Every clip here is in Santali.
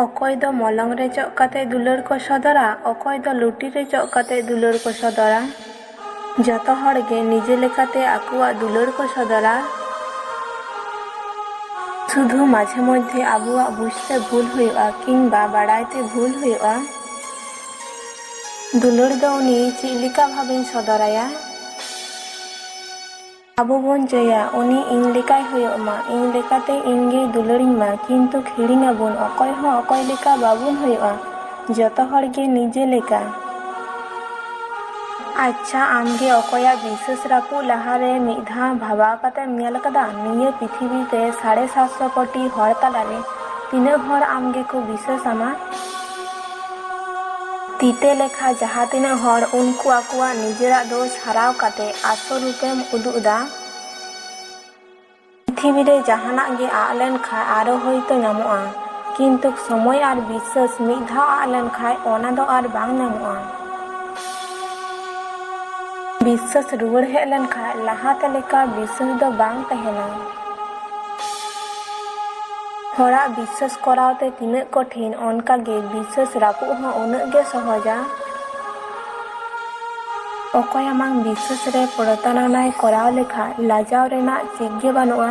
ᱚᱠᱚᱭ ᱫᱚ ᱢᱚᱞᱚᱝ ᱨᱮ ᱡᱚᱜ ᱠᱟᱛᱮ ᱫᱩᱞᱟᱹᱲ ᱠᱚ ᱥᱚᱫᱚᱨᱟ, ᱚᱠᱚᱭ ᱫᱚ ᱞᱩᱴᱤ ᱨᱮ ᱡᱚᱜ ᱠᱟᱛᱮ ᱫᱩᱞᱟᱹᱲ ᱠᱚ ᱥᱚᱫᱚᱨᱟ। ᱡᱚᱛᱚ ᱦᱚᱲ ᱜᱮ ᱱᱤᱡᱮ ᱞᱮᱠᱟᱛᱮ ᱟᱠᱚᱣᱟᱜ ᱫᱩᱞᱟᱹᱲ ᱠᱚ ᱥᱚᱫᱚᱨᱟ। শুধু মাঝে মধ্যে আবুয়াগ বুঝতে ভুল ᱦᱩᱭᱩᱜᱼᱟ কিংবা বাড়াইতে ভুল ᱦᱩᱭᱩᱜᱼᱟ। দুলাᱹᱲ ᱫᱚ উনি ᱪᱮᱫ ᱞᱮᱠᱟ ᱵᱷᱟᱵᱮᱧ ᱥᱚᱫᱚᱨᱟᱭᱟ? ᱟᱵᱚ ᱵᱚᱱ ᱪᱟᱹᱭᱟ উনি ᱤᱧ ᱞᱮᱠᱟᱭ ᱦᱩᱭᱩᱜ ᱢᱟ, ᱤᱧ ᱞᱮᱠᱟᱛᱮ ᱤᱧᱜᱮ ᱫᱩᱞᱟᱹᱲᱤᱧ ᱢᱟ, ᱠᱤᱱᱛᱩ ᱦᱤᱲᱤᱧ ᱟᱵᱚᱱ ᱚᱠᱚᱭ ᱦᱚᱸ ᱚᱠᱚᱭ ᱞᱮᱠᱟ ᱵᱟᱵᱚᱱ ᱦᱩᱭᱩᱜᱼᱟ, ᱡᱚᱛᱚ ᱦᱚᱲ ᱜᱮ ᱱᱤᱡᱮ ᱞᱮᱠᱟ। ᱟᱪᱪᱷᱟ, ᱟᱢᱜᱮ ᱚᱠᱚᱭᱟᱜ ᱵᱤᱥᱥᱟᱹᱥ ᱨᱟᱹᱯᱩᱫ ᱞᱟᱦᱟᱨᱮ ᱢᱤᱫ ᱫᱷᱟᱣ ᱵᱷᱟᱵᱟᱣ ᱠᱟᱛᱮᱢ ᱧᱮᱞ ᱟᱠᱟᱫᱟ? ᱱᱤᱭᱟᱹ ᱯᱨᱤᱛᱷᱤᱵᱤᱨᱮ 750 কোটি ᱦᱚᱲ ᱛᱟᱞᱟᱨᱮ ᱛᱤᱱᱟᱹᱜ ᱦᱚᱲ ᱟᱢ ᱜᱮᱠᱚ ᱵᱤᱥᱥᱟᱹᱥ ᱟᱢᱟ? ᱛᱤᱛᱮ ᱞᱮᱠᱷᱟ ᱡᱟᱦᱟᱸ ᱛᱤᱱᱟᱹᱜ ᱦᱚᱲ ᱩᱱᱠᱩ ᱟᱠᱚᱣᱟᱜ ᱱᱤᱡᱮᱨᱟᱜ ᱫᱳᱥ ᱦᱟᱨᱟᱣ ᱠᱟᱛᱮ ᱟᱥᱚᱞ ᱨূᱯᱮᱢ ᱩᱫᱩᱜ ᱫᱟ। পৃথিবীরে জাহানাᱜ ᱜᱮ ᱟᱫ ᱞᱮᱱᱠᱷᱟᱡ ᱟᱨᱚ ᱦᱚᱭᱛᱚ ᱧᱟᱢᱚᱜᱼᱟ, ᱠᱤᱱᱛᱩ ᱥᱚᱢᱚᱭ ᱟᱨ ᱵᱤᱥᱥᱟᱹᱥ ᱢᱤᱫ ᱫᱷᱟᱣ ᱟᱫ ᱞᱮᱱᱠᱷᱟᱡ ᱚᱱᱟ ᱫᱚ ᱟᱨ ᱵᱟᱝ ᱧᱟᱢᱚᱜᱼᱟ। ᱵᱤᱥᱥᱟᱹᱥ ᱨᱩᱣᱟᱹᱲ ᱦᱮᱡ ᱞᱮᱱᱠᱷᱟᱡ ᱞᱟᱦᱟᱛᱮ ᱞᱮᱠᱟ ᱵᱤᱥᱥᱟᱹᱥ ᱫᱚ ᱵᱟᱝ ᱛᱟᱦᱮᱱᱟ। ᱦᱚᱲᱟᱜ ᱵᱤᱥᱥᱟᱹᱥ ᱠᱚᱨᱟᱣᱛᱮ ᱛᱤᱱᱟᱹᱜ ᱠᱚᱴᱷᱤᱱ, ᱚᱱᱠᱟᱜᱮ ᱵᱤᱥᱥᱟᱹᱥ ᱨᱟᱹᱯᱩᱫ ᱦᱚᱸ ᱩᱱᱟᱹᱜ ᱜᱮ ᱥᱚᱦᱚᱡᱟ। ᱚᱠᱚᱭ ᱟᱢᱟᱜ ᱵᱤᱥᱥᱟᱹᱥ ᱨᱮ ᱯᱨᱚᱛᱟᱨᱚᱱᱟᱭ ᱠᱚᱨᱟᱣ ᱞᱮᱠᱷᱟᱡ ᱞᱟᱡᱟᱣ ᱨᱮᱱᱟᱜ ᱪᱮᱫ ᱜᱮ ᱵᱟᱹᱱᱩᱜᱼᱟ।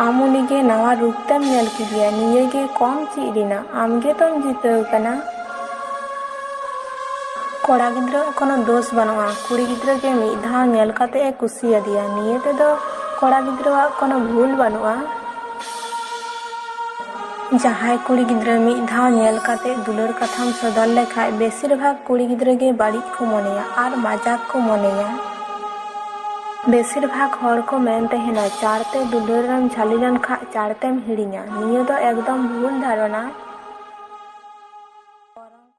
ᱟᱢ ᱩᱱᱤᱜᱮ ᱱᱟᱣᱟ ᱨᱩᱯ ᱛᱮᱢ ᱧᱮᱞ ᱠᱮᱫᱮᱭᱟ, ᱱᱤᱭᱟᱹᱜᱮ ᱠᱚᱢ ᱪᱮᱫ ᱨᱮᱱᱟᱜ, ᱟᱢᱜᱮ ᱛᱚᱢ ᱡᱤᱛᱟᱹᱣ ᱠᱟᱱᱟ। ᱠᱚᱲᱟ ᱜᱤᱫᱽᱨᱟᱹᱣᱟᱜ ᱠᱳᱱᱳ ᱫᱳᱥ ᱵᱟᱹᱱᱩᱜᱼᱟ, ᱠᱩᱲᱤ ᱜᱤᱫᱽᱨᱟᱹ ᱜᱮ ᱢᱤᱫ ᱫᱷᱟᱣ ᱧᱮᱞ ᱠᱟᱛᱮ ᱮ ᱠᱩᱥᱤᱭᱟᱫᱮᱭᱟ, ᱱᱤᱭᱟᱹ ᱛᱮᱫᱚ ᱠᱚᱲᱟ ᱜᱤᱫᱽᱨᱟᱹᱣᱟᱜ ᱠᱳᱱᱳ ᱵᱷᱩᱞ ᱵᱟᱹᱱᱩᱜᱼᱟ। ᱡᱟᱦᱟᱸᱭ ᱠᱩᱲᱤ ᱜᱤᱫᱽᱨᱟᱹ ᱢᱤᱫ ᱫᱷᱟᱣ ᱧᱮᱞ ᱠᱟᱛᱮ ᱫᱩᱞᱟᱹᱲ ᱠᱟᱛᱷᱟᱢ ᱥᱚᱫᱚᱨ ᱞᱮᱠᱷᱟᱡ ᱵᱮᱥᱤᱨ ᱵᱷᱟᱜᱽ ᱠᱩᱲᱤ ᱜᱤᱫᱽᱨᱟᱹ ᱜᱮ ᱵᱟᱹᱲᱤᱡ ᱠᱚ ᱢᱚᱱᱮᱭᱟ ᱟᱨ ᱢᱟᱡᱟᱠ ᱠᱚ ᱢᱚᱱᱮᱭᱟ। ᱵᱮᱥᱤᱨ ᱵᱷᱟᱜᱽ ᱦᱚᱲ ᱠᱚ ᱢᱮᱱ ᱛᱟᱦᱮᱱᱟ ᱪᱟᱲᱛᱮ ᱫᱩᱞᱟᱹᱲ ᱨᱮᱢ ᱡᱷᱟᱹᱞᱤ ᱞᱮᱱᱠᱷᱟᱡ ᱪᱟᱲᱛᱮᱢ ᱦᱤᱲᱤᱧᱟ, ᱱᱤᱭᱟᱹ ᱫᱚ ᱮᱠᱫᱚᱢ ᱵᱷᱩᱞ ᱫᱷᱟᱨᱚᱱᱟ।